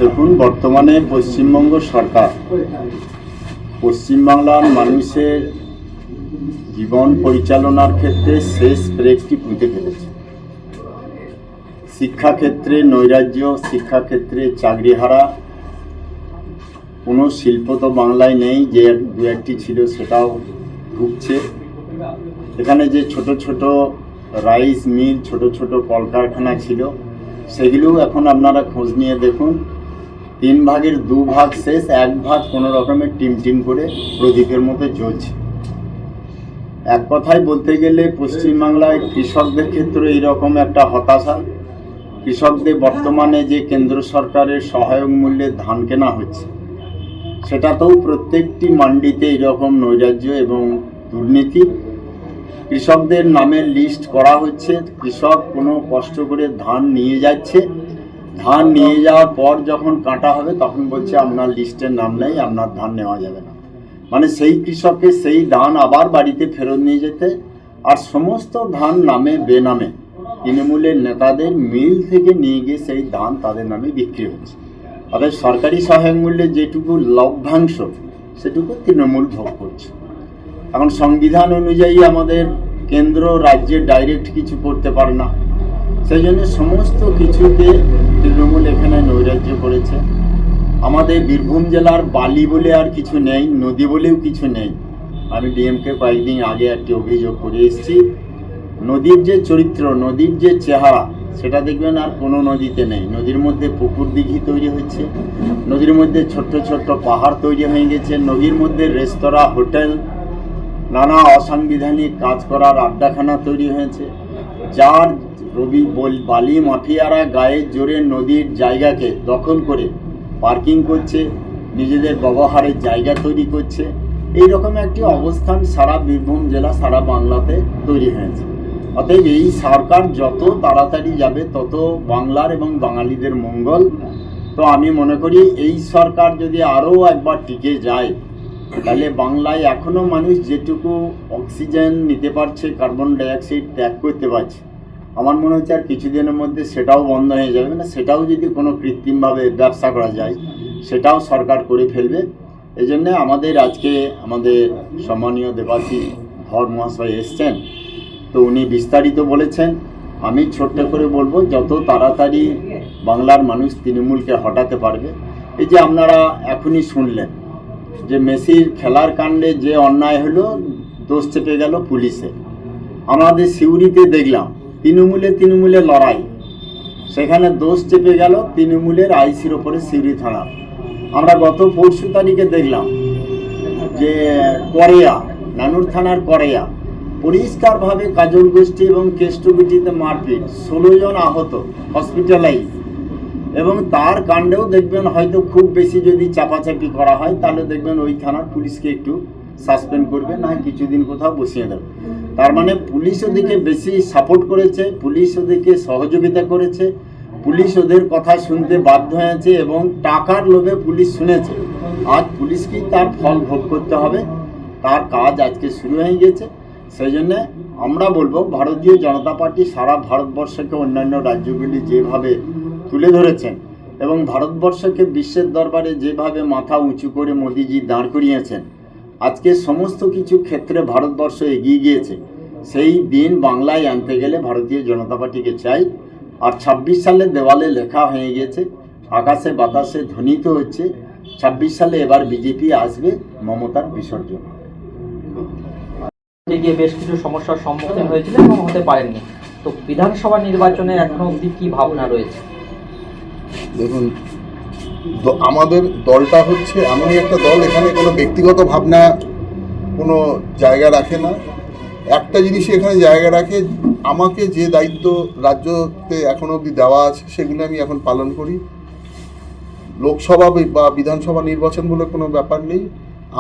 দেখুন, বর্তমানে পশ্চিমবঙ্গ সরকার পশ্চিমবাংলার মানুষের জীবন পরিচালনার ক্ষেত্রে শেষ ব্রেকটি পুঁতে ফেলেছে। শিক্ষাক্ষেত্রে নৈরাজ্য, শিক্ষাক্ষেত্রে চাকরিহারা, কোনো শিল্প তো বাংলায় নেই, যে দু একটি ছিল সেটাও ঢুকছে। এখানে যে ছোট ছোট রাইস মিল, ছোট ছোট কলকারখানা ছিল, সেগুলোও এখন আপনারা খোঁজ নিয়ে দেখুন, 3 ভাগের 2 ভাগ শেষ, 1 ভাগ কোনো রকমের টিম করে প্রদীপের মতো জ্বলছে। এক কথায় বলতে গেলে পশ্চিমবাংলায় কৃষকদের ক্ষেত্রে এইরকম একটা হতাশা। কৃষকদের বর্তমানে যে কেন্দ্র সরকারের সহায়ক মূল্যে ধান কেনা হচ্ছে, সেটাতেও প্রত্যেকটি মান্ডিতে এইরকম নৈরাজ্য এবং দুর্নীতি। কৃষকদের নামের লিস্ট করা হচ্ছে, কৃষক কোনো কষ্ট করে ধান নিয়ে যাচ্ছে, ধান নিয়ে যাওয়ার পর যখন কাটা হবে তখন বলছে আপনার লিস্টের নাম নেই, আপনার ধান নেওয়া যাবে না। মানে সেই কৃষককে সেই ধান আবার বাড়িতে ফেরত নিয়ে যেতে, আর সমস্ত ধান নামে বেনামে তৃণমূলের নেতাদের মিল থেকে নিয়ে গিয়ে সেই ধান তাদের নামে বিক্রি হচ্ছে। অর্থাৎ সরকারি সহায়ক মূল্যে যেটুকু লভ্যাংশ সেটুকু তৃণমূল ভোগ করছে। এখন সংবিধান অনুযায়ী আমাদের কেন্দ্র রাজ্যে ডাইরেক্ট কিছু করতে পারে না, সেই জন্য সমস্ত কিছুতে তৃণমূল এখানে নৈরাজ্য করেছে। আমাদের বীরভূম জেলার বালি বলে আর কিছু নেই, নদী বলেও কিছু নেই। আমি ডিএমকে কয়েকদিন আগে একটি অভিযোগ করে এসেছি, নদীর যে চরিত্র, নদীর যে চেহারা, সেটা দেখবেন আর কোনো নদীতে নেই। নদীর মধ্যে পুকুর দিঘি তৈরি হচ্ছে, নদীর মধ্যে ছোট্ট ছোট্ট পাহাড় তৈরি হয়ে গেছে, নদীর মধ্যে রেস্তোরাঁ, হোটেল, নানা অসাংবিধানিক কাজ করার আড্ডাখানা তৈরি হয়েছে। যার বালি মাফিয়ারা গায়ের জোরে নদীর জায়গাকে দখল করে পার্কিং করছে, নিজেদের ব্যবহারের জায়গা তৈরি করছে। এই রকম একটি অবস্থান সারা বীরভূম জেলা, সারা বাংলাতে তৈরি হয়েছে। অতএব এই সরকার যত তাড়াতাড়ি যাবে তত বাংলার এবং বাঙালিদের মঙ্গল। তো আমি মনে করি এই সরকার যদি আরও একবার টিকে যায়, তাহলে বাংলায় এখনও মানুষ যেটুকু অক্সিজেন নিতে পারছে, কার্বন ডাইঅক্সাইড ত্যাগ করতে পারছে, আমার মনে হচ্ছে আর কিছুদিনের মধ্যে সেটাও বন্ধ হয়ে যাবে। না, সেটাও যদি কোনো কৃত্রিমভাবে ব্যবসা করা যায়, সেটাও সরকার করে ফেলবে। এই জন্যে আমাদের সম্মানীয় দেবাশিস ধর মহাশয় এসছেন, তো উনি বিস্তারিত বলেছেন। আমি ছোট্ট করে বলবো, যত তাড়াতাড়ি বাংলার মানুষ তৃণমূলকে হটাতে পারবে। এই যে আপনারা এখনই শুনলেন যে মেসির খেলার কাণ্ডে যে অন্যায় হলো, দোষ চেপে গেল পুলিশে। আমাদের সিউড়িতে দেখলাম তৃণমূলে লড়াই, সেখানে দোষ চেপে গেল তৃণমূলের আইসির ওপরে সিউড়ি থানা। আমরা গত পরশু তারিখে দেখলাম যে নানুর থানার করেয়া পরিষ্কারভাবে কাজল গোষ্ঠী এবং কেষ্টবিটিতে মারপিট, 16 জন আহত, হসপিটালাইজ। এবং তার কাণ্ডেও দেখবেন হয়তো খুব বেশি যদি চাপাচাপি করা হয়, তাহলে দেখবেন ওই থানার পুলিশকে একটু সাসপেন্ড করবে, না কিছুদিন কোথাও বসিয়ে দেবে। তার মানে পুলিশ ওদিকে বেশি সাপোর্ট করেছে, পুলিশ ওদেরকে সহযোগিতা করেছে, পুলিশ ওদের কথা শুনতে বাধ্য হয়েছে এবং টাকার লোভে পুলিশ শুনেছে। আজ পুলিশকেই তার ফল ভোগ করতে হবে, তার কাজ আজকে শুরু হয়ে গেছে। সেই জন্যে আমরা বলবো, ভারতীয় জনতা পার্টি সারা ভারতবর্ষকে অন্যান্য রাজ্যগুলি যেভাবে তুলে ধরেছেন এবং ভারতবর্ষকে বিশ্বের দরবারে যেভাবে মাথা উঁচু করে মোদিজি দাঁড় করিয়েছেন, আজকে সমস্ত কিছু ক্ষেত্রে ভারতবর্ষ এগিয়ে গিয়েছে। সেই দিন বাংলায় আনতে গেলে ভারতীয় জনতা পার্টিকে চাই। আর 26 সালের দেওয়ালে লেখা হয়ে গেছে, আকাশে বাতাসে ধ্বনিত হচ্ছে, 26 সালে এবার বিজেপি আসবে, মমতার বিসর্জন। গিয়ে বেশ কিছু সমস্যার সম্মুখীন হয়েছিল এবং হতে পারেননি, তো বিধানসভা নির্বাচনে এখনো অবধি কি ভাবনা রয়েছে? দেখুন, আমাদের দলটা হচ্ছে এমনই একটা দল, এখানে কোনো ব্যক্তিগত ভাবনা কোনো জায়গা রাখে না। একটা জিনিসই এখানে জায়গা রাখে, আমাকে যে দায়িত্ব রাজ্যতে এখনো অবধি দেওয়া আছে সেগুলো আমি এখন পালন করি। লোকসভা বা বিধানসভা নির্বাচন বলে কোনো ব্যাপার নেই,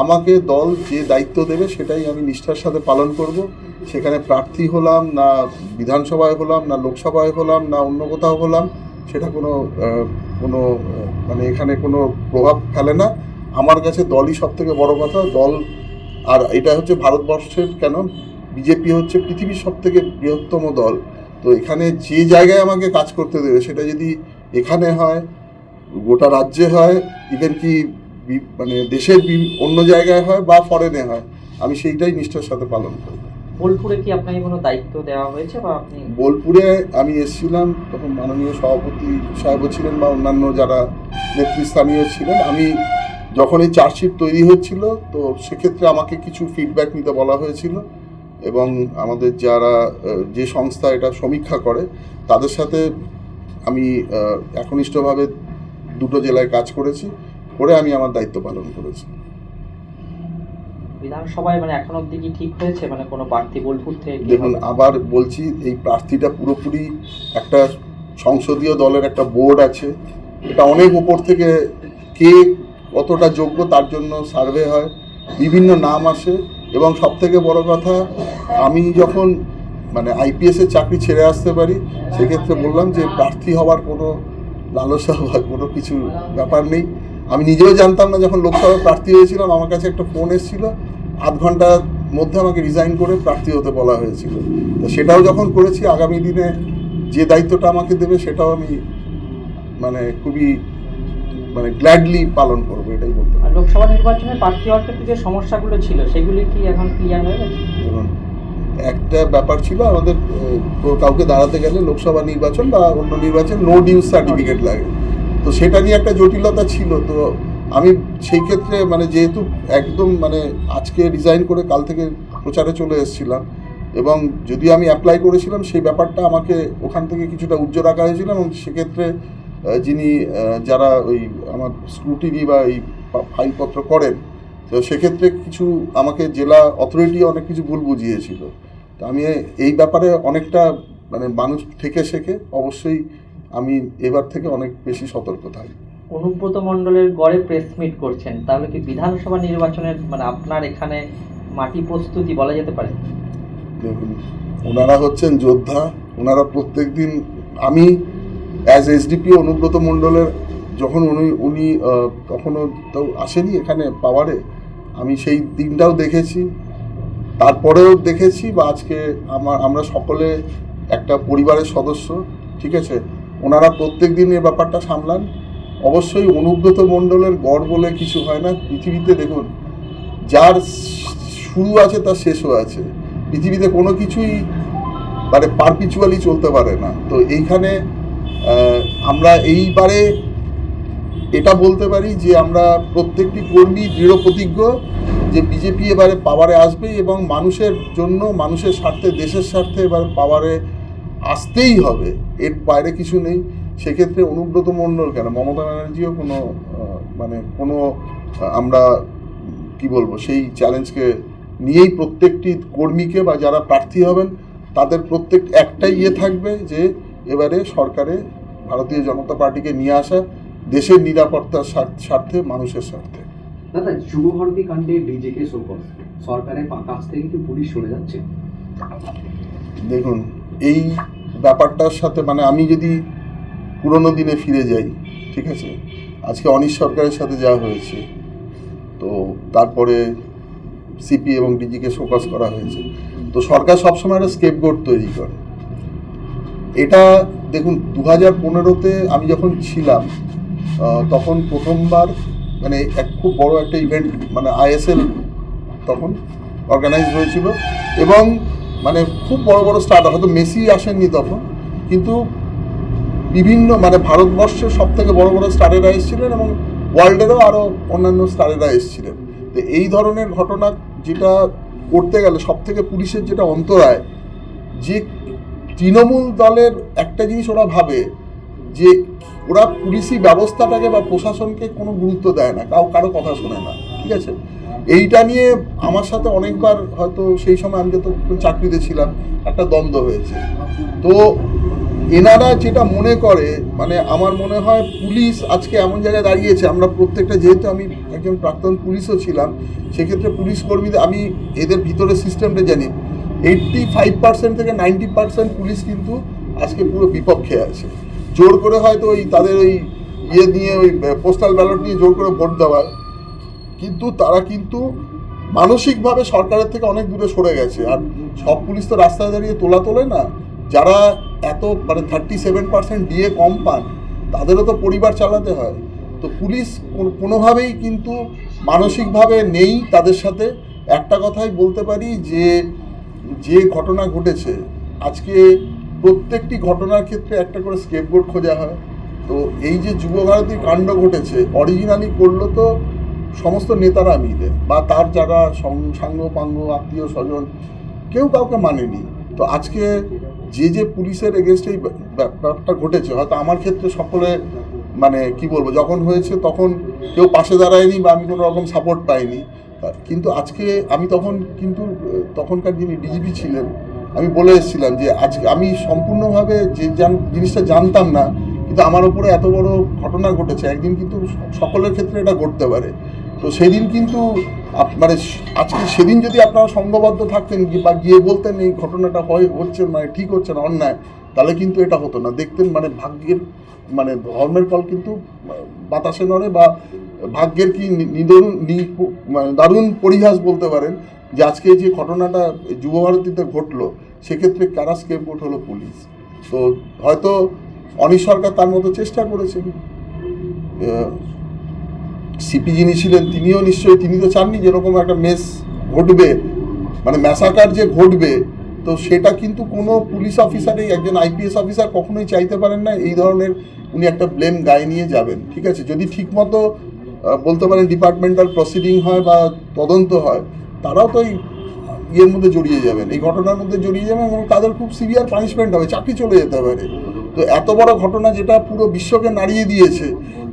আমাকে দল যে দায়িত্ব দেবে সেটাই আমি নিষ্ঠার সাথে পালন করব। সেখানে প্রার্থী হলাম না, বিধানসভায় হলাম না, লোকসভায় হলাম না, অন্য কোথাও হলাম, সেটা কোনো মানে এখানে কোনো প্রভাব ফেলে না। আমার কাছে দলই সবথেকে বড় কথা। দল, আর এটা হচ্ছে ভারতবর্ষের কেন, বিজেপি হচ্ছে পৃথিবীর সবথেকে বৃহত্তম দল। তো এখানে যে জায়গায় আমাকে কাজ করতে দেবে, সেটা যদি এখানে হয় গোটা রাজ্যে হয়, ইভেন কি মানে দেশের অন্য জায়গায় হয় বা ফরেনে হয়, আমি সেইটাই নিষ্ঠার সাথে পালন করি। বোলপুরে কি আপনাকে কোনো দায়িত্ব দেওয়া হয়েছে বা আপনি? বোলপুরে আমি এসেছিলাম, তখন মাননীয় সভাপতি সাহেবও ছিলেন বা অন্যান্য যারা নেতৃস্থানীয় ছিলেন। আমি যখন এই চার্জশিট তৈরি হচ্ছিল, তো সেক্ষেত্রে আমাকে কিছু ফিডব্যাক নিতে বলা হয়েছিল এবং আমাদের যারা যে সংস্থা এটা সমীক্ষা করে তাদের সাথে আমি একনিষ্ঠভাবে দুটো জেলায় কাজ করেছি, করে আমি আমার দায়িত্ব পালন করেছি। বিধানসভায় মানে এখন অবধি কি ঠিক হয়েছে, মানে কোনো প্রার্থী বোলপুর থেকে? দেখুন, আবার বলছি, এই প্রার্থীটা পুরোপুরি একটা সংসদীয় দলের একটা বোর্ড আছে, এটা অনেক উপর থেকে কে কতটা যোগ্য তার জন্য সার্ভে হয়, বিভিন্ন নাম আসে এবং সবথেকে বড় কথা, আমি যখন মানে আইপিএসের চাকরি ছেড়ে আসতে পারি, সেক্ষেত্রে বললাম যে প্রার্থী হওয়ার কোনো লালসা বা কোনো কিছু ব্যাপার নেই। আমি নিজেও জানতাম না, যখন লোকসভায় প্রার্থী হয়েছিলাম আমার কাছে একটা ফোন এসেছিল, আধ ঘন্টার মধ্যে আমাকে রিজাইন করে প্রার্থী হতে বলা হয়েছিল। তো সেটাও যখন করেছি, আগামী দিনে যে দায়িত্বটা আমাকে দেবে সেটাও আমি মানে খুবই মানে গ্ল্যাডলি পালন করবো, এটাই বলতে পারি। আর লোকসভা নির্বাচনে প্রার্থী হওয়ার ক্ষেত্রে যে সমস্যাগুলো ছিল সেগুলি কি এখন ক্লিয়ার হয়ে গেছে? এবং একটা ব্যাপার ছিল, আমাদের কাউকে দাঁড়াতে গেলে লোকসভা নির্বাচন বা অন্য নির্বাচন নো ডিউজ সার্টিফিকেট লাগে, তো সেটা নিয়ে একটা জটিলতা ছিল। তো আমি সেই ক্ষেত্রে মানে যেহেতু একদম মানে আজকে রিজাইন করে কাল থেকে প্রচারে চলে এসেছিলাম, এবং যদি আমি অ্যাপ্লাই করেছিলাম সেই ব্যাপারটা আমাকে ওখান থেকে কিছুটা উজ্জ্ব রাখা হয়েছিল, এবং সেক্ষেত্রে যিনি যারা ওই আমার স্ক্রুটিনি বা এই ফাইলপত্র করেন, তো সেক্ষেত্রে কিছু আমাকে জেলা অথরিটি অনেক কিছু ভুল বুঝিয়েছিল। তো আমি এই ব্যাপারে অনেকটা মানে মানুষ থেকে শেখে, অবশ্যই আমি এবার থেকে অনেক বেশি সতর্ক থাকি। অনুব্রত মণ্ডলের গড়ে প্রেস মিট করছেন, তাহলে কি বিধানসভা নির্বাচনের মানে আপনার এখানে মাটি প্রস্তুতি বলা যেতে পারে? দেখুন, ওনারা হচ্ছেন যোদ্ধা, ওনারা প্রত্যেক দিন, আমি অ্যাজ এসডিপি অনুব্রত মণ্ডলের যখন উনি তখনও তো আসেনি এখানে পাওয়ারে, আমি সেই দিনটাও দেখেছি, তারপরেও দেখেছি, বা আজকে আমরা সকলে একটা পরিবারের সদস্য, ঠিক আছে। ওনারা প্রত্যেক দিন এই ব্যাপারটা সামলান। অবশ্যই অনুব্রত মণ্ডলের গড় বলে কিছু হয় না পৃথিবীতে। দেখুন, যার শুরু আছে তার শেষও আছে, পৃথিবীতে কোনো কিছুই মানে পারপিচুয়ালি চলতে পারে না। তো এইখানে আমরা এইবারে এটা বলতে পারি যে আমরা প্রত্যেকটি কর্মী দৃঢ় প্রতিজ্ঞ যে বিজেপি এবারে পাওয়ারে আসবে এবং মানুষের জন্য, মানুষের স্বার্থে, দেশের স্বার্থে এবারে পাওয়ারে আসতেই হবে, এর বাইরে কিছু নেই। সেক্ষেত্রে অনুব্রত মণ্ডল কেন, মমতা ব্যানার্জিও কোনো মানে কোনো আমরা কি বলবো, সেই চ্যালেঞ্জকে নিয়েই প্রত্যেকটি কর্মীকে বা যারা প্রার্থী হবেন তাদের প্রত্যেক একটাই থাকবে যে এবারে সরকারে ভারতীয় জনতা পার্টিকে নিয়ে আসা, দেশের নিরাপত্তার স্বার্থে, মানুষের স্বার্থে। দাদা, যুবভারতী কাণ্ডে ডিজিকে শোকজ, সরকারের কাছ থেকে কি পুলিশ সরে যাচ্ছে? দেখুন, এই ব্যাপারটার সাথে মানে আমি যদি পুরনো দিনে ফিরে যাই, ঠিক আছে, আজকে অনিশ সরকারের সাথে যা হয়েছে, তো তারপরে সিপি এবং ডিজিকে শোকজ করা হয়েছে, তো সরকার সবসময় একটা স্কেপগোট তৈরি করে। এটা দেখুন, 2015-তে আমি যখন ছিলাম তখন প্রথমবার মানে খুব বড় একটা ইভেন্ট মানে আইএসএল তখন অর্গানাইজ হয়েছিল, এবং মানে খুব বড় বড় স্টার, হয়তো মেসি আসেননি তখন, কিন্তু বিভিন্ন মানে ভারতবর্ষের সব থেকে বড় বড় স্টারেরা এসেছিলেন এবং ওয়ার্ল্ডেরও আরও অন্যান্য স্টারেরা এসেছিলেন। তো এই ধরনের ঘটনা যেটা করতে গেলে সব থেকে পুলিশের যেটা অন্তরায়, যে তৃণমূল দলের একটা জিনিস ওরা ভাবে যে ওরা পুলিশি ব্যবস্থাটাকে বা প্রশাসনকে কোনো গুরুত্ব দেয় না, কারো কথা শোনে না, ঠিক আছে। এইটা নিয়ে আমার সাথে অনেকবার, হয়তো সেই সময় আমি যত চাকরিতে ছিলাম, একটা দ্বন্দ্ব হয়েছে। তো এনারা যেটা মনে করে, মানে আমার মনে হয় পুলিশ আজকে এমন জায়গায় দাঁড়িয়েছে, আমরা প্রত্যেকটা, যেহেতু আমি একজন প্রাক্তন পুলিশও ছিলাম, সেক্ষেত্রে পুলিশ কর্মীদের আমি এদের ভিতরে সিস্টেমটা জানি। 85% থেকে 90% পুলিশ কিন্তু আজকে পুরো বিপক্ষে আছে। জোর করে হয়তো ওই তাদের ওই নিয়ে, ওই পোস্টাল ব্যালট নিয়ে জোর করে ভোট দেওয়া, কিন্তু তারা কিন্তু মানসিকভাবে সরকারের থেকে অনেক দূরে সরে গেছে। আর সব পুলিশ তো রাস্তায় দাঁড়িয়ে তোলে না, যারা এত মানে 37% ডিএ কম পান, তাদেরও তো পরিবার চালাতে হয়। তো পুলিশ কোনোভাবেই কিন্তু মানসিকভাবে নেই তাদের সাথে। একটা কথাই বলতে পারি যে যে ঘটনা ঘটেছে আজকে প্রত্যেকটি ঘটনার ক্ষেত্রে একটা করে স্কেপগোট খোঁজা হয়। তো এই যে যুবভারতী কাণ্ড ঘটেছে অরিজিনালি করলো তো সমস্ত নেতারা মিলে বা তার যারা সাঙ্গ পাঙ্গ আত্মীয় স্বজন, কেউ কাউকে মানেনি। তো আজকে যে পুলিশের এগেনস্টে এই ব্যাপারটা ঘটেছে, হয়তো আমার ক্ষেত্রে সকলে মানে কি বলবো, যখন হয়েছে তখন কেউ পাশে দাঁড়ায়নি বা আমি কোনো রকম সাপোর্ট পাইনি। কিন্তু আজকে আমি কিন্তু তখনকার যিনি ডিজিপি ছিলেন, আমি বলে এসেছিলাম যে আজকে আমি সম্পূর্ণভাবে যে জিনিসটা জানতাম না, কিন্তু আমার উপরে এত বড় ঘটনা ঘটেছে, একদিন কিন্তু সকলের ক্ষেত্রে এটা ঘটতে পারে। তো সেদিন কিন্তু মানে আজকে সেদিন যদি আপনারা সংঘবদ্ধ থাকতেন বা গিয়ে বলতেন এই ঘটনাটা হচ্ছে মানে ঠিক হচ্ছে না, অন্যায়, তাহলে কিন্তু এটা হতো না। দেখতেন মানে ভাগ্যের মানে ধর্মের ফল কিন্তু বাতাসে নড়ে, বা ভাগ্যের কি মানে দারুণ পরিহাস বলতে পারেন যে আজকে যে ঘটনাটা যুবভারতীতে ঘটলো, সেক্ষেত্রে কারা স্কেপগোট হলো পুলিশ। তো হয়তো অনিশ সরকার তার মতো চেষ্টা করেছেন, সিপি যিনি ছিলেন তিনি তো চাননি যেরকম একটা মেস ঘটবে, মানে ম্যাসাকার যে ঘটবে। তো সেটা কিন্তু কোনো পুলিশ অফিসারই, একজন আইপিএস অফিসার কখনোই চাইতে পারেন না এই ধরনের উনি একটা ব্লেম গায়ে নিয়ে যাবেন। ঠিক আছে, যদি ঠিকমতো বলতে পারেন ডিপার্টমেন্টাল প্রসিডিং হয় বা তদন্ত হয়, তারাও তো ইয়ের মধ্যে জড়িয়ে যাবেন, এই ঘটনার মধ্যে জড়িয়ে যাবেন, এবং তাদের খুব সিভিয়ার পানিশমেন্ট হবে, চাকরি চলে যেতে পারে। তো এত বড় ঘটনা যেটা পুরো বিশ্বকে নাড়িয়ে দিয়েছে,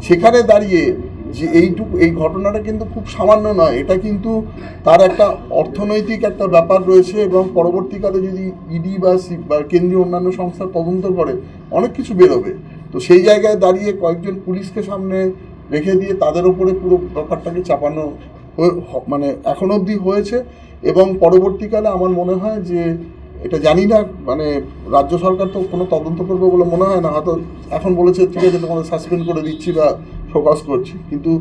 সেখানে দাঁড়িয়ে যে এই ঘটনাটা কিন্তু খুব সামান্য নয়, এটা কিন্তু তার একটা অর্থনৈতিক একটা ব্যাপার রয়েছে, এবং পরবর্তীকালে যদি ইডি বা কেন্দ্রীয় অন্যান্য সংস্থা তদন্ত করে অনেক কিছু বেরোবে। তো সেই জায়গায় দাঁড়িয়ে কয়েকজন পুলিশকে সামনে রেখে দিয়ে তাদের উপরে পুরো ব্যাপারটাকে চাপানো মানে এখন অবধি হয়েছে। এবং পরবর্তীকালে আমার মনে হয় যে এটা জানি না, মানে রাজ্য সরকার তো কোনো তদন্ত করবে বলে মনে হয় না, হয়তো এখন বলেছে ঠিক আছে তোমাদের সাসপেন্ড করে দিচ্ছি বা ফোকাস করছি, কিন্তু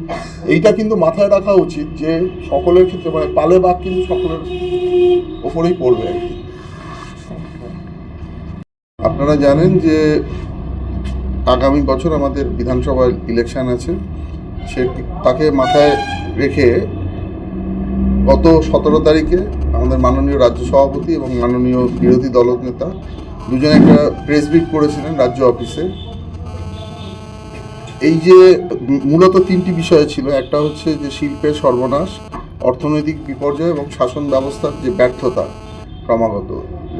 এইটা কিন্তু মাথায় রাখা উচিত যে সকলের ক্ষেত্রে মানে পালে বাঘ কিন্তু সকলের ওপরেই পড়বে আর কি। আপনারা জানেন যে আগামী বছর আমাদের বিধানসভার ইলেকশন আছে, তাকে মাথায় রেখে গত 17 তারিখে আমাদের মাননীয় রাজ্য সভাপতি এবং মাননীয় বিরোধী দলনেতা দুজনে একটা প্রেস ব্রিফ করেছিলেন রাজ্য অফিসে। এই যে মূলত 3টি বিষয় ছিল, একটা হচ্ছে যে শিল্পের সর্বনাশ, অর্থনৈতিক বিপর্যয় এবং শাসন ব্যবস্থার যে ব্যর্থতা ক্রমাগত।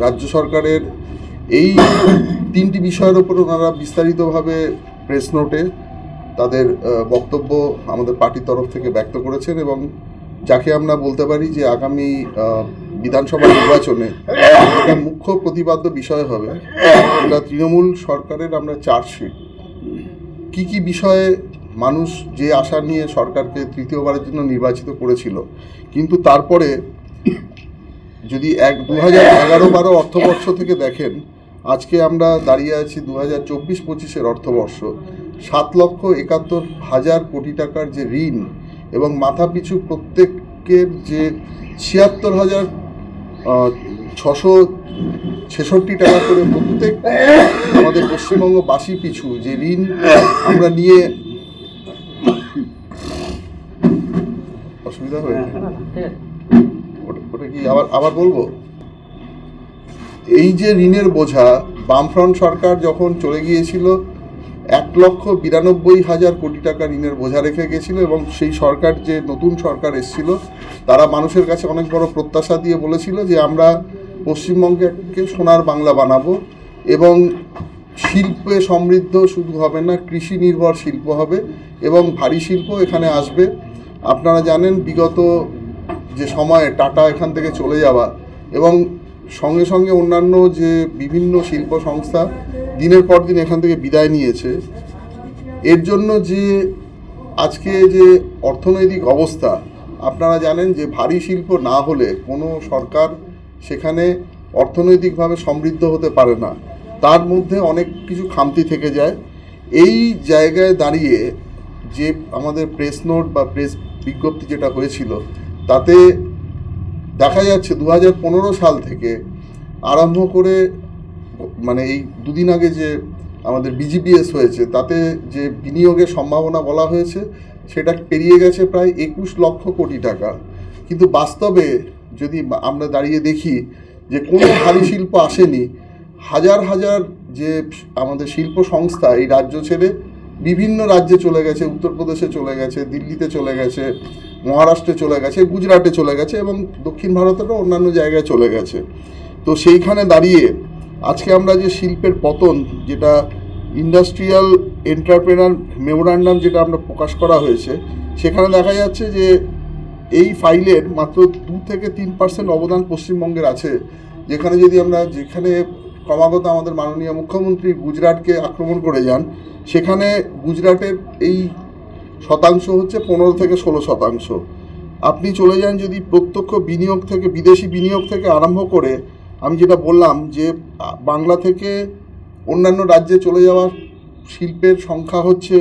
রাজ্য সরকারের এই 3টি বিষয়ের উপর ওনারা বিস্তারিতভাবে প্রেস নোটে তাদের বক্তব্য আমাদের পার্টির তরফ থেকে ব্যক্ত করেছেন, এবং যাকে আমরা বলতে পারি যে আগামী বিধানসভা নির্বাচনে একটা মুখ্য প্রতিপাদ্য বিষয় হবে, এটা তৃণমূল সরকারের আমরা চার্জশিট। কি বিষয়ে মানুষ যে আশা নিয়ে সরকারকে তৃতীয়বারের জন্য নির্বাচিত করেছিল, কিন্তু তারপরে যদি 2011-12 অর্থবর্ষ থেকে দেখেন, আজকে আমরা দাঁড়িয়ে আছি 2024-25 অর্থবর্ষ, 7,71,000 কোটি টাকার যে ঋণ, এবং মাথাপিছু প্রত্যেকের যে 76,666 টাকা করে প্রত্যেক আমাদের পশ্চিমবঙ্গবাসী পিছু যে ঋণ আমরা নিয়ে অসুবিধা হয়েছে, ওটা কি আবার বলবো। এই যে ঋণের বোঝা, বামফ্রন্ট সরকার যখন চলে গিয়েছিল 1,92,000 কোটি টাকা ঋণের বোঝা রেখে গেছিল, এবং সেই সরকার যে নতুন সরকার এসেছিল তারা মানুষের কাছে অনেক বড় প্রত্যাশা দিয়ে বলেছিল যে আমরা পশ্চিমবঙ্গকে সোনার বাংলা বানাবো, এবং শিল্পে সমৃদ্ধ শুধু হবে না, কৃষি নির্ভর শিল্প হবে এবং ভারী শিল্প এখানে আসবে। আপনারা জানেন বিগত যে সময়ে টাটা এখান থেকে চলে যাওয়া এবং সঙ্গে সঙ্গে অন্যান্য যে বিভিন্ন শিল্প সংস্থা দিনের পর দিন এখান থেকে বিদায় নিয়েছে, এর জন্য যে আজকে যে অর্থনৈতিক অবস্থা, আপনারা জানেন যে ভারী শিল্প না হলে কোনো সরকার সেখানে অর্থনৈতিকভাবে সমৃদ্ধ হতে পারে না, তার মধ্যে অনেক কিছু খামতি থেকে যায়। এই জায়গায় দাঁড়িয়ে যে আমাদের প্রেস নোট বা প্রেস বিজ্ঞপ্তি যেটা হয়েছিল, তাতে দেখা যাচ্ছে 2015 সাল থেকে আরম্ভ করে মানে এই দুদিন আগে যে আমাদের বিজিপিএস হয়েছে, তাতে যে বিনিয়োগের সম্ভাবনা বলা হয়েছে সেটা পেরিয়ে গেছে প্রায় 21 লক্ষ কোটি টাকা। কিন্তু বাস্তবে যদি আমরা দাঁড়িয়ে দেখি যে কোনো ভারী শিল্প আসেনি, হাজার হাজার যে আমাদের শিল্প সংস্থা এই রাজ্য ছেড়ে বিভিন্ন রাজ্যে চলে গেছে, উত্তরপ্রদেশে চলে গেছে, দিল্লিতে চলে গেছে, মহারাষ্ট্রে চলে গেছে, গুজরাটে চলে গেছে এবং দক্ষিণ ভারতেরও অন্যান্য জায়গায় চলে গেছে। তো সেইখানে দাঁড়িয়ে আজকে আমরা যে শিল্পের পতন, যেটা ইন্ডাস্ট্রিয়াল এন্টারপ্রেনার মেমোরান্ডাম যেটা আমরা প্রকাশ করা হয়েছে, সেখানে দেখা যাচ্ছে যে এই ফাইলের মাত্র 2 থেকে 3% অবদান পশ্চিমবঙ্গের আছে। যেখানে ক্রমাগত আমাদের মাননীয় মুখ্যমন্ত্রী গুজরাটকে আক্রমণ করে যান, সেখানে গুজরাটের এই শতাংশ হচ্ছে 15 থেকে 16%। আপনি চলে যান যদি প্রত্যক্ষ বিনিয়োগ থেকে, বিদেশি বিনিয়োগ থেকে আরম্ভ করে, আমি যেটা বললাম যে বাংলা থেকে অন্যান্য রাজ্যে চলে যাওয়া শিল্পের সংখ্যা হচ্ছে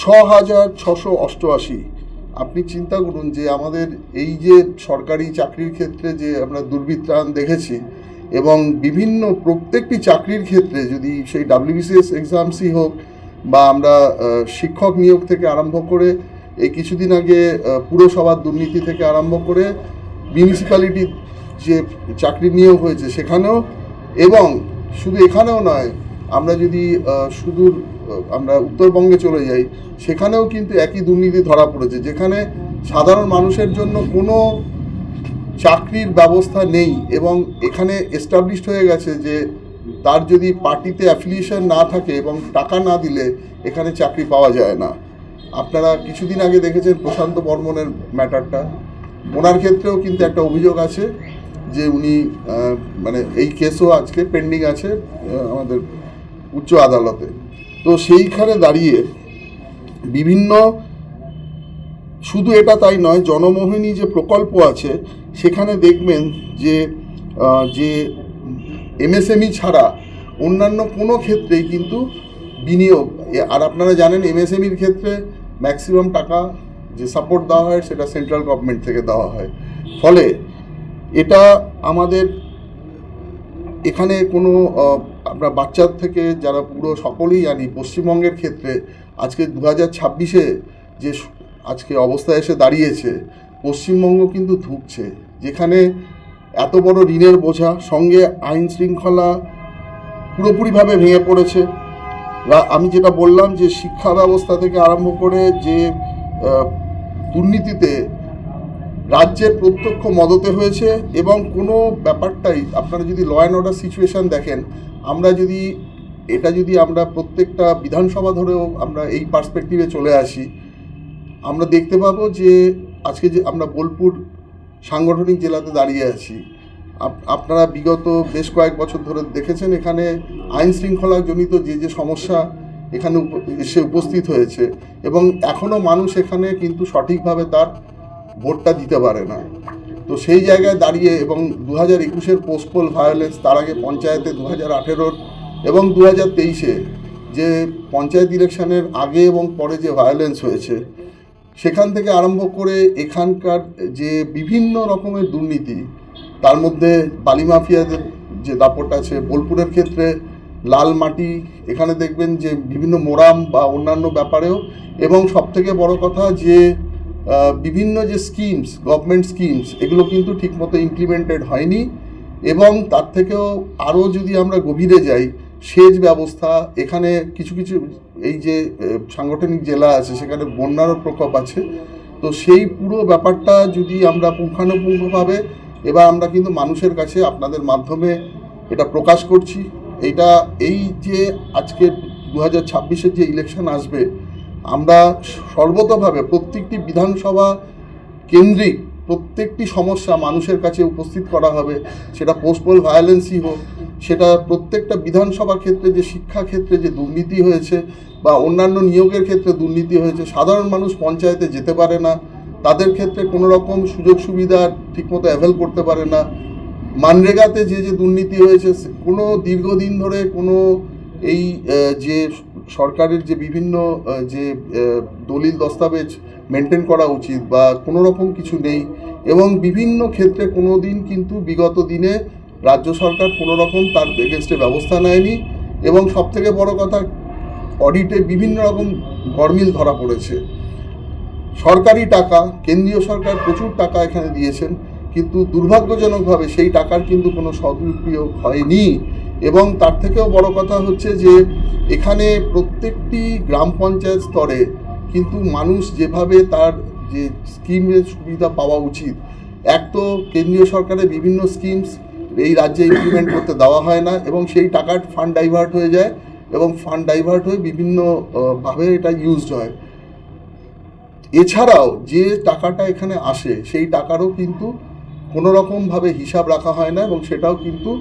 6,688। আপনি চিন্তা করুন যে আমাদের এই যে সরকারি চাকরির ক্ষেত্রে যে আমরা দুর্বৃত্তায়ন দেখেছি, এবং বিভিন্ন প্রত্যেকটি চাকরির ক্ষেত্রে যদি সেই WBCS এক্সামসই হোক বা আমরা শিক্ষক নিয়োগ থেকে আরম্ভ করে এই কিছুদিন আগে পুরসভার দুর্নীতি থেকে আরম্ভ করে মিউনিসিপ্যালিটির যে চাকরি নিয়োগ হয়েছে সেখানেও, এবং শুধু এখানেও নয়, আমরা যদি আমরা উত্তরবঙ্গে চলে যাই, সেখানেও কিন্তু একই দুর্নীতি ধরা পড়েছে, যেখানে সাধারণ মানুষের জন্য কোনো চাকরির ব্যবস্থা নেই এবং এখানে এস্টাবলিশড হয়ে গেছে যে তার যদি পার্টিতে অ্যাফিলিয়েশন না থাকে এবং টাকা না দিলে এখানে চাকরি পাওয়া যায় না। আপনারা কিছুদিন আগে দেখেছেন প্রশান্ত বর্মনের ম্যাটারটা, ওনার ক্ষেত্রেও কিন্তু একটা অভিযোগ আছে যে উনি এই কেসও আজকে পেন্ডিং আছে আমাদের উচ্চ আদালতে। তো সেইখানে দাঁড়িয়ে বিভিন্ন, শুধু এটা তাই নয়, জনমোহিনী যে প্রকল্প আছে সেখানে দেখবেন যে MSME ছাড়া অন্যান্য কোনো ক্ষেত্রেই কিন্তু বিনিয়োগ, আর আপনারা জানেন MSMEর ক্ষেত্রে ম্যাক্সিমাম টাকা যে সাপোর্ট দেওয়া হয় সেটা সেন্ট্রাল গভর্নমেন্ট থেকে দেওয়া হয়। ফলে এটা আমাদের এখানে কোনো আমরা বাচ্চার থেকে যারা পুরো সকলেই জানি, পশ্চিমবঙ্গের ক্ষেত্রে আজকে 2026-এ যে আজকে অবস্থায় এসে দাঁড়িয়েছে, পশ্চিমবঙ্গ কিন্তু ধুঁকছে, যেখানে এত বড় ঋণের বোঝা, সঙ্গে আইন শৃঙ্খলা পুরোপুরিভাবে ভেঙে পড়েছে। আমি যেটা বললাম যে শিক্ষা ব্যবস্থা থেকে আরম্ভ করে যে দুর্নীতিতে রাজ্যের প্রত্যক্ষ মদতে হয়েছে, এবং কোনো ব্যাপারটাই আপনারা যদি ল অ্যান্ড অর্ডার সিচুয়েশান দেখেন, আমরা প্রত্যেকটা বিধানসভা ধরেও আমরা এই পার্সপেক্টিভে চলে আসি, আমরা দেখতে পাবো যে আজকে যে আমরা বোলপুর সাংগঠনিক জেলাতে দাঁড়িয়ে আছি, আপনারা বিগত বেশ কয়েক বছর ধরে দেখেছেন এখানে আইন শৃঙ্খলাজনিত যে সমস্যা এখানে এসে উপস্থিত হয়েছে, এবং এখনও মানুষ এখানে কিন্তু সঠিকভাবে তার ভোটটা দিতে পারে না। তো সেই জায়গায় দাঁড়িয়ে, এবং 2021-এর পোস্টপোল ভায়োলেন্স, তার আগে পঞ্চায়েতে 2018-র এবং 2023-এ যে পঞ্চায়েত ইলেকশনের আগে এবং পরে যে ভায়োলেন্স হয়েছে, সেখান থেকে আরম্ভ করে এখানকার যে বিভিন্ন রকমের দুর্নীতি, তার মধ্যে বালি মাফিয়াদের যে দাপট আছে, বোলপুরের ক্ষেত্রে লাল মাটি, এখানে দেখবেন যে বিভিন্ন মোরাম বা অন্যান্য ব্যাপারেও, এবং সবথেকে বড় কথা যে বিভিন্ন যে স্কিমস, গভর্নমেন্ট স্কিমস, এগুলো কিন্তু ঠিকমতো ইমপ্লিমেন্টেড হয়নি। এবং তার থেকেও আরও যদি আমরা গভীরে যাই, সেচ ব্যবস্থা, এখানে কিছু এই যে সাংগঠনিক জেলা আছে সেখানে বন্যারও প্রকোপ আছে। তো সেই পুরো ব্যাপারটা যদি আমরা পুঙ্খানুপুঙ্খভাবে, এবার আমরা কিন্তু মানুষের কাছে আপনাদের মাধ্যমে এটা প্রকাশ করছি, এই যে আজকে 2026-এর যে ইলেকশন আসবে, আমরা সর্বতভাবে প্রত্যেকটি বিধানসভা কেন্দ্রিক প্রত্যেকটি সমস্যা মানুষের কাছে উপস্থিত করা হবে। সেটা পোস্টপোল ভায়োলেন্সই হোক, সেটা প্রত্যেকটা বিধানসভা ক্ষেত্রে যে শিক্ষা ক্ষেত্রে যে দুর্নীতি হয়েছে বা অন্যান্য নিয়োগের ক্ষেত্রে দুর্নীতি হয়েছে, সাধারণ মানুষ পঞ্চায়েতে যেতে পারে না, তাদের ক্ষেত্রে কোনো রকম সুযোগ সুবিধা ঠিকমতো অ্যাভেল করতে পারে না। মানরেগাতে যে দুর্নীতি হয়েছে, কোনো দীর্ঘদিন ধরে কোনো এই যে সরকারের যে বিভিন্ন যে দলিল দস্তাবেজ মেনটেন করা উচিত বা কোনো রকম কিছু নেই, এবং বিভিন্ন ক্ষেত্রে কোনো দিন কিন্তু বিগত দিনে রাজ্য সরকার কোনো রকম তার এগেনস্টে ব্যবস্থা নেয়নি, এবং সবথেকে বড় কথা, অডিটে বিভিন্ন রকম গরমিল ধরা পড়েছে। সরকারি টাকা, কেন্দ্রীয় সরকার প্রচুর টাকা এখানে দিয়েছেন, কিন্তু দুর্ভাগ্যজনকভাবে সেই টাকার কিন্তু কোনো সদুপয়োগ হয়নি। এবং তার থেকেও বড় কথা হচ্ছে যে এখানে প্রত্যেকটি গ্রাম পঞ্চায়েত স্তরে কিন্তু মানুষ যেভাবে তার যে স্কিমের সুবিধা পাওয়া উচিত, এক তো কেন্দ্রীয় সরকারের বিভিন্ন স্কিমস এই রাজ্যে ইমপ্লিমেন্ট করতে দেওয়া হয় না, এবং সেই টাকার ফান্ড ডাইভার্ট হয়ে যায়, এবং ফান্ড ডাইভার্ট হয়ে বিভিন্ন ভাবে এটা ইউজড হয়। এছাড়াও যে টাকাটা এখানে আসে সেই টাকারও কিন্তু কোনো রকমভাবে হিসাব রাখা হয় না, এবং সেটাও কিন্তু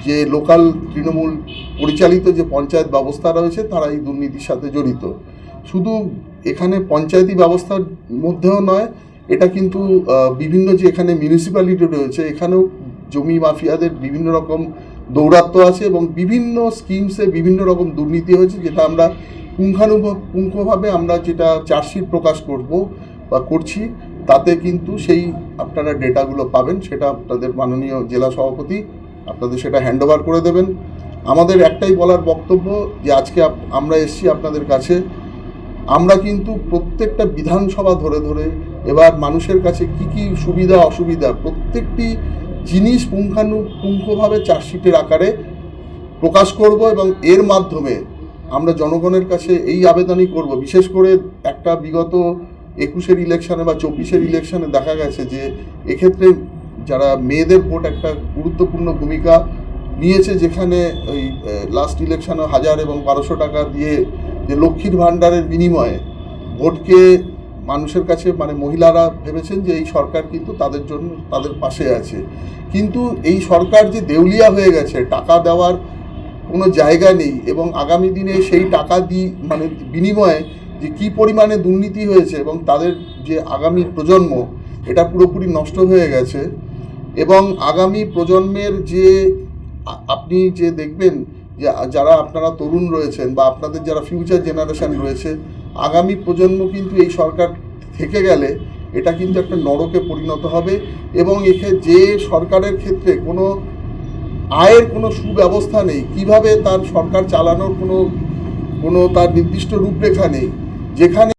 যে লোকাল তৃণমূল পরিচালিত যে পঞ্চায়েত ব্যবস্থা রয়েছে তারা এই দুর্নীতির সাথে জড়িত। শুধু এখানে পঞ্চায়েতি ব্যবস্থার মধ্যেও নয়, এটা কিন্তু বিভিন্ন যে এখানে মিউনিসিপ্যালিটি রয়েছে এখানেও জমি মাফিয়াদের বিভিন্ন রকম দৌরাত্ম্য আছে, এবং বিভিন্ন স্কিমসে বিভিন্ন রকম দুর্নীতি হয়েছে, যেটা আমরা পুঙ্খানুপুঙ্খভাবে আমরা যেটা চার্জশিট প্রকাশ করব বা করছি, তাতে কিন্তু সেই আপনারা ডেটাগুলো পাবেন। সেটা আপনাদের মাননীয় জেলা সভাপতি আপনাদের সেটা হ্যান্ডওভার করে দেবেন। আমাদের একটাই বলার বক্তব্য যে আজকে আমরা এসেছি আপনাদের কাছে, আমরা কিন্তু প্রত্যেকটা বিধানসভা ধরে ধরে এবার মানুষের কাছে কি কি সুবিধা অসুবিধা প্রত্যেকটি জিনিস পুঙ্খানুপুঙ্খভাবে চার্জশিটের আকারে প্রকাশ করব, এবং এর মাধ্যমে আমরা জনগণের কাছে এই আবেদনই করব। বিশেষ করে একটা বিগত 21-এর ইলেকশনে বা 24-এর ইলেকশনে দেখা গেছে যে এক্ষেত্রে যারা মেয়েদের ভোট একটা গুরুত্বপূর্ণ ভূমিকা নিয়েছে, যেখানে ওই লাস্ট ইলেকশনে 1000 এবং 1200 টাকা দিয়ে যে লক্ষ্মীর ভাণ্ডারের বিনিময়ে ভোটকে মানুষের কাছে মানে মহিলারা ভেবেছেন যে এই সরকার কিন্তু তাদের জন্য তাদের পাশে আছে, কিন্তু এই সরকার যে দেউলিয়া হয়ে গেছে, টাকা দেওয়ার কোনো জায়গা নেই, এবং আগামী দিনে সেই টাকা মানে বিনিময়ে যে কী পরিমাণে দুর্নীতি হয়েছে এবং তাদের যে আগামী প্রজন্ম এটা পুরোপুরি নষ্ট হয়ে গেছে। এবং আগামী প্রজন্মের যে আপনি যে দেখবেন যে যারা আপনারা তরুণ রয়েছেন বা আপনাদের যারা ফিউচার জেনারেশন রয়েছে, আগামী প্রজন্ম কিন্তু এই সরকার থেকে গেলে এটা কিন্তু একটা নরকে পরিণত হবে, এবং যে সরকারের ক্ষেত্রে কোনো আয়ের কোনো সুব্যবস্থা নেই, কিভাবে তার সরকার চালানোর কোনো তার নির্দিষ্ট রূপরেখা নেই, যেখানে